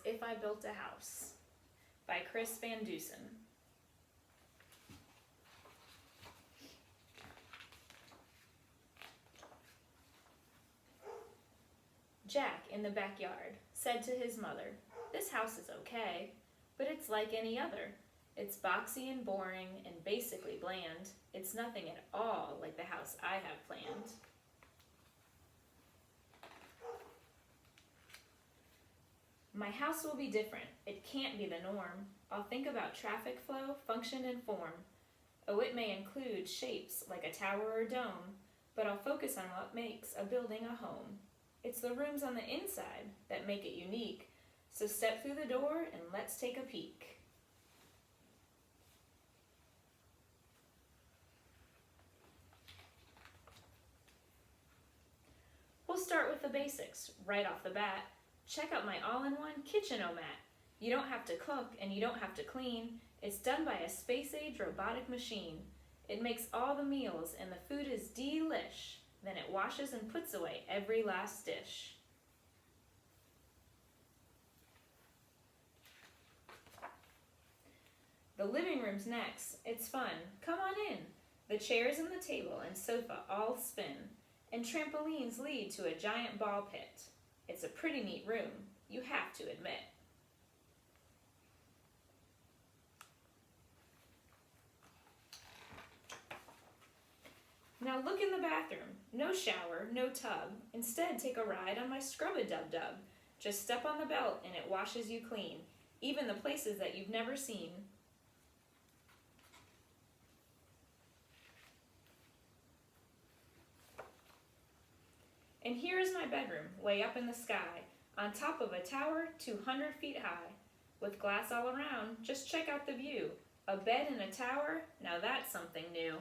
If I Built a House by Chris Van Dusen. Jack, in the backyard, said to his mother, "This house is okay, but it's like any other. It's boxy and boring and basically bland. It's nothing at all like the house I have planned." "My house will be different. It can't be the norm. I'll think about traffic flow, function, and form. Oh, it may include shapes like a tower or dome, but I'll focus on what makes a building a home. It's the rooms on the inside that make it unique, so step through the door and let's take a peek." We'll start with the basics right off the bat. Check out my all-in-one kitchen-o-mat. You don't have to cook and you don't have to clean. It's done by a space-age robotic machine. It makes all the meals and the food is delish. Then it washes and puts away every last dish. The living room's next. It's fun. Come on in. The chairs and the table and sofa all spin, and trampolines lead to a giant ball pit. It's a pretty neat room, you have to admit. Now look in the bathroom. No shower, no tub. Instead, take a ride on my Scrub-a-Dub-Dub. Just step on the belt and it washes you clean, even the places that you've never seen. And here is my bedroom, way up in the sky, on top of a tower 200 feet high. With glass all around, just check out the view. A bed in a tower, now that's something new.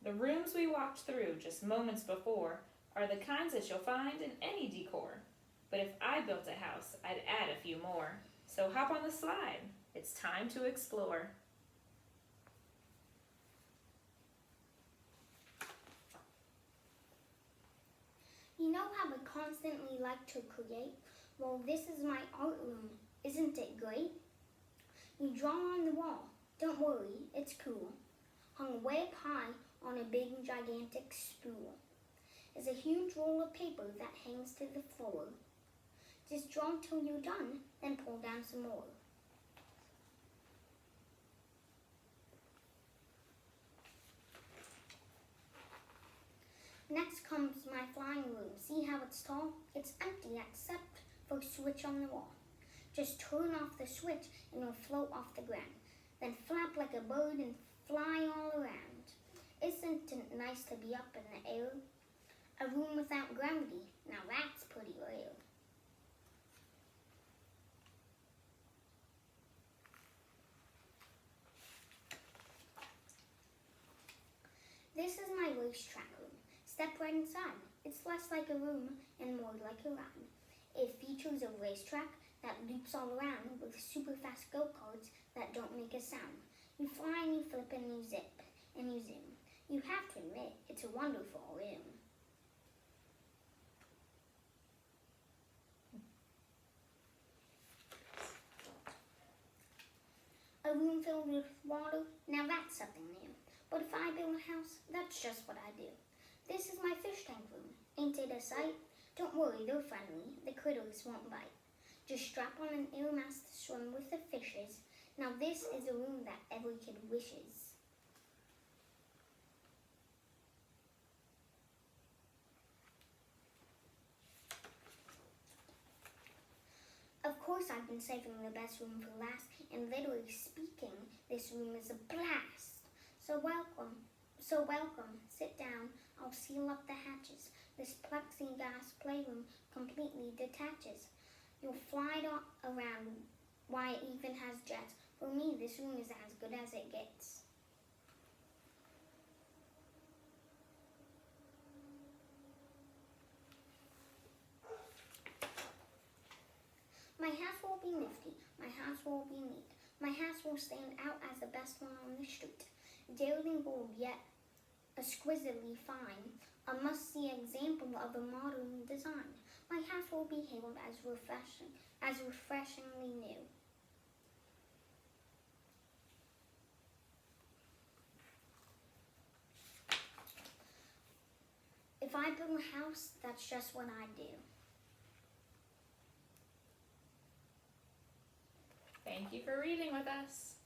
The rooms we walked through just moments before are the kinds that you'll find in any decor. But if I built a house, I'd add a few more. So hop on the slide. It's time to explore. You know how I constantly like to create? Well, this is my art room. Isn't it great? You draw on the wall. Don't worry, it's cool. Hung way up high on a big gigantic spool is a huge roll of paper that hangs to the floor. Just draw till you're done, then pull down some more. Next comes my flying room. See how it's tall? It's empty except for a switch on the wall. Just turn off the switch and it'll float off the ground. Then flap like a bird and fly all around. Isn't it nice to be up in the air? A room without gravity. Now that's pretty rare. This is my racetrack room. Step right inside. It's less like a room and more like a ride. It features a racetrack that loops all around with super fast go-karts that don't make a sound. You fly and you flip and you zip and you zoom. You have to admit, it's a wonderful room. A room filled with water, now that's something new. But if I build a house, that's just what I do. This is my fish tank room. Ain't it a sight? Don't worry, they're friendly. The critters won't bite. Just strap on an air mask to swim with the fishes. Now this is a room that every kid wishes. Of course, I've been saving the best room for last, and literally speaking, this room is a blast. So welcome, sit down, I'll seal up the hatches. This plexiglass playroom completely detaches. You'll fly it around, why it even has jets. For me, this room is as good as it gets. My house will be nifty, my house will be neat. My house will stand out as the best one on the street. Daring bold yet exquisitely fine, a must-see example of a modern design. My house will be hailed as refreshingly new. If I build a house, that's just what I do. Thank you for reading with us.